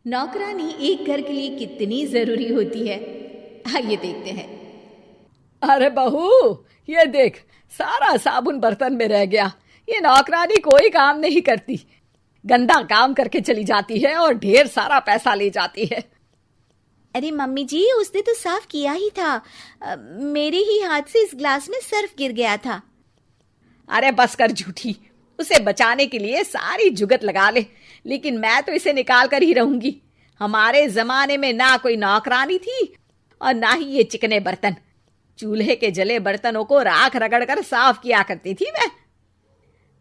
नौकरानी एक घर के लिए कितनी जरूरी होती है, आइए देखते हैं। अरे बहू, ये देख, सारा साबुन बर्तन में रह गया। ये नौकरानी कोई काम नहीं करती, गंदा काम करके चली जाती है और ढेर सारा पैसा ले जाती है। अरे मम्मी जी, उसने तो साफ किया ही था। मेरे ही हाथ से इस ग्लास में सर्फ गिर गया था। अरे बस कर झूठी, उसे बचाने के लिए सारी जुगत लगा ले, लेकिन मैं तो इसे निकाल कर ही रहूंगी। हमारे जमाने में ना कोई नौकरानी थी और ना ही ये चिकने बर्तन। चूल्हे के जले बर्तनों को राख रगड़ कर साफ किया करती थी मैं।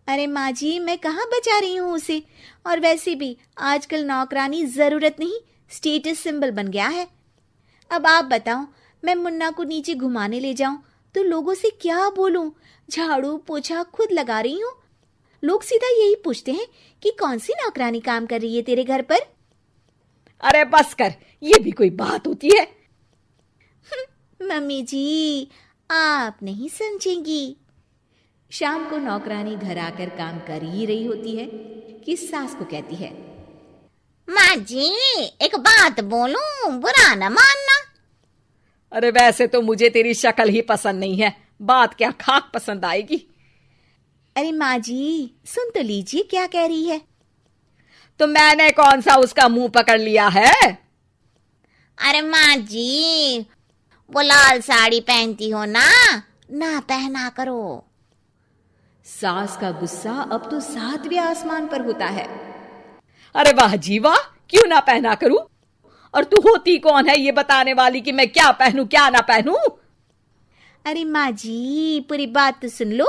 अरे माँ जी, मैं कहाँ बचा रही हूँ उसे। और वैसे भी आजकल नौकरानी जरूरत नहीं, स्टेटस सिंबल बन गया है। अब आप बताओ, मैं मुन्ना को नीचे घुमाने ले जाऊं तो लोगों से क्या बोलूं? झाड़ू पोछा खुद लगा रही हूँ। लोग सीधा यही पूछते हैं कि कौन सी नौकरानी काम कर रही है तेरे घर पर। अरे बस कर, ये भी कोई बात होती है? मम्मी जी, आप नहीं समझेंगी। शाम को नौकरानी घर आकर काम कर ही रही होती है कि सास को कहती है, माँ जी, एक बात बोलूं, बुरा न मानना। अरे वैसे तो मुझे तेरी शक्ल ही पसंद नहीं है, बात क्या खाक पसंद आएगी। अरे माँ जी, सुन तो लीजिए क्या कह रही है। तो मैंने कौन सा उसका मुंह पकड़ लिया है? अरे माँ जी, वो लाल साड़ी पहनती हो ना, ना पहना करो। सास का गुस्सा अब तो 7वें आसमान पर होता है। अरे वाह जी वाह, क्यों ना पहना करूं? और तू होती कौन है ये बताने वाली कि मैं क्या पहनूं क्या ना पहनूं? अरे माँ जी, पूरी बात तो सुन लो,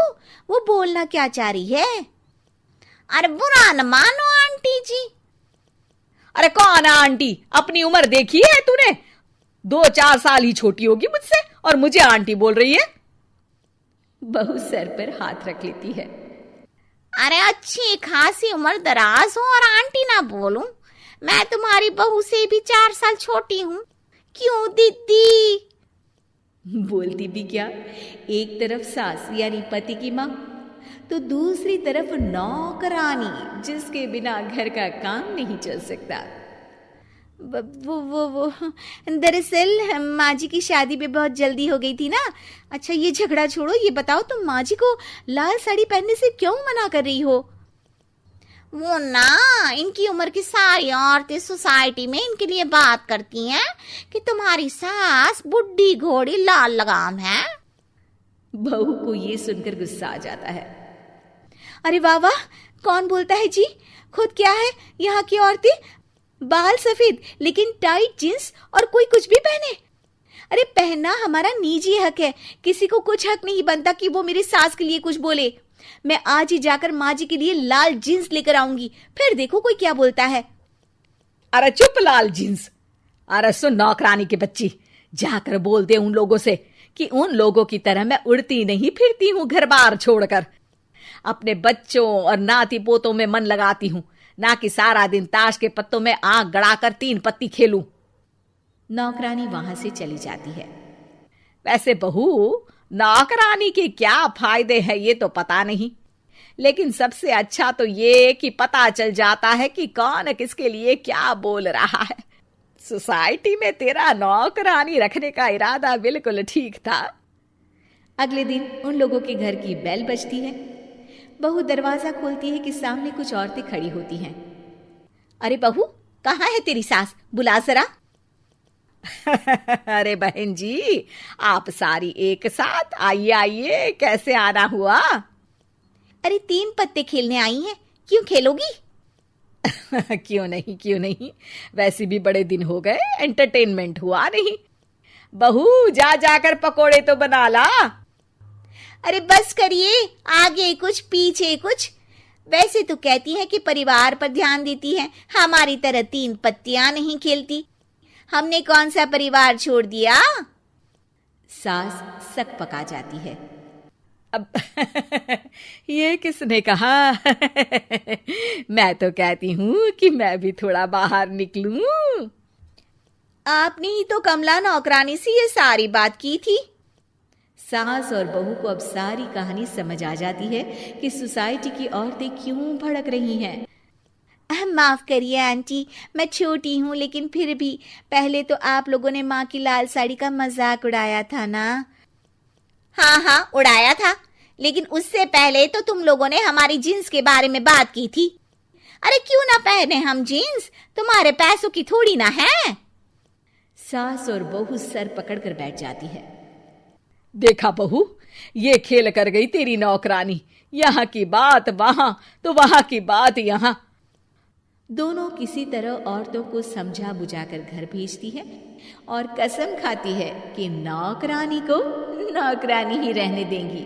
वो बोलना क्या चाह रही है। अरे बुरा न मानो आंटी जी। अरे कौन है आंटी? अपनी उम्र देखी है तूने? 2-4 साल ही छोटी होगी मुझसे और मुझे आंटी बोल रही है। बहू सर पर हाथ रख लेती है। अरे अच्छी खासी उम्र दराज हो और आंटी ना बोलूं? मैं तुम्हारी बहू से भी 4 साल छोटी हूँ। क्यों दीदी? बोलती भी क्या, एक तरफ सास यानी पति की माँ, तो दूसरी तरफ नौकरानी जिसके बिना घर का काम नहीं चल सकता। वो दरअसल माँ जी की शादी पे बहुत जल्दी हो गई थी ना। अच्छा ये झगड़ा छोड़ो, ये बताओ तुम माँ जी को लाल साड़ी पहनने से क्यों मना कर रही हो? वो ना, इनकी उम्र की सारी औरतें सोसाइटी में इनके लिए बात करती हैं कि तुम्हारी सास बुढ़ी घोड़ी लाल लगाम है। बहू को ये सुनकर गुस्सा आ जाता है। अरे वाह वाह, कौन बोलता है जी? खुद क्या है यहाँ की औरतें, बाल सफेद लेकिन टाइट जींस और कोई कुछ भी पहने। अरे पहनना हमारा निजी हक है, किसी को कुछ हक नहीं बनता कि वो मेरी सास के लिए कुछ बोले। मैं आज ही जाकर माँ जी के लिए लाल जींस लेकर आऊंगी, फिर देखो कोई क्या बोलता है। अरे चुप लाल जींस। अरे सुन नौकरानी की बच्ची, जाकर बोल दे उन लोगों से कि उन लोगों की तरह मैं उड़ती नहीं फिरती हूँ घर बार छोड़कर। अपने बच्चों और नाती पोतों में मन लगाती हूँ, ना कि सारा दिन ताश के पत्तों में आंख गड़ाकर 3 पत्ती खेलूं। नौकरानी वहां से चली जाती है। वैसे बहू, नौकरानी के क्या फायदे हैं ये तो पता नहीं, लेकिन सबसे अच्छा तो ये कि पता चल जाता है कि कौन किसके लिए क्या बोल रहा है। सोसाइटी में तेरा नौकरानी रखने का इरादा बिल्कुल ठीक था। अगले दिन उन लोगों के घर की बेल बजती है। बहू दरवाजा खोलती है कि सामने कुछ औरतें खड़ी होती हैं। अरे बहू, कहाँ है तेरी सास? बुला जरा। अरे बहन जी, आप सारी एक साथ आइए आइए, कैसे आना हुआ? अरे 3 पत्ते खेलने आई हैं, क्यों खेलोगी? क्यों नहीं क्यों नहीं, वैसे भी बड़े दिन हो गए, एंटरटेनमेंट हुआ नहीं। बहू जा जाकर पकोड़े तो बना ला। अरे बस करिए, आगे कुछ पीछे कुछ। वैसे तो कहती है कि परिवार पर ध्यान देती है, हमारी तरह 3 पत्तियां नहीं खेलती। हमने कौन सा परिवार छोड़ दिया? सास सक पका जाती है। अब ये किसने कहा? मैं तो कहती हूँ कि मैं भी थोड़ा बाहर निकलूं। आपने ही तो कमला नौकरानी से ये सारी बात की थी। सास और बहू को अब सारी कहानी समझ आ जाती है कि सोसाइटी की औरतें क्यों भड़क रही हैं। माफ करिए आंटी, मैं छोटी हूँ, लेकिन फिर भी पहले तो आप लोगों ने माँ की लाल साड़ी का मजाक उड़ाया था ना। हाँ हाँ उड़ाया था, लेकिन उससे पहले तो तुम लोगों ने हमारी जीन्स के बारे में बात की थी। अरे क्यों ना पहने हम जीन्स, तुम्हारे पैसों की थोड़ी ना है। सास और बहू सर पकड़कर बैठ जाती है। देखा बहू, ये खेल कर गई तेरी नौकरानी, यहाँ की बात वहां तो वहां की बात यहाँ। दोनों किसी तरह औरतों को समझा बुझाकर घर भेजती है और कसम खाती है कि नौकरानी को नौकरानी ही रहने देंगी।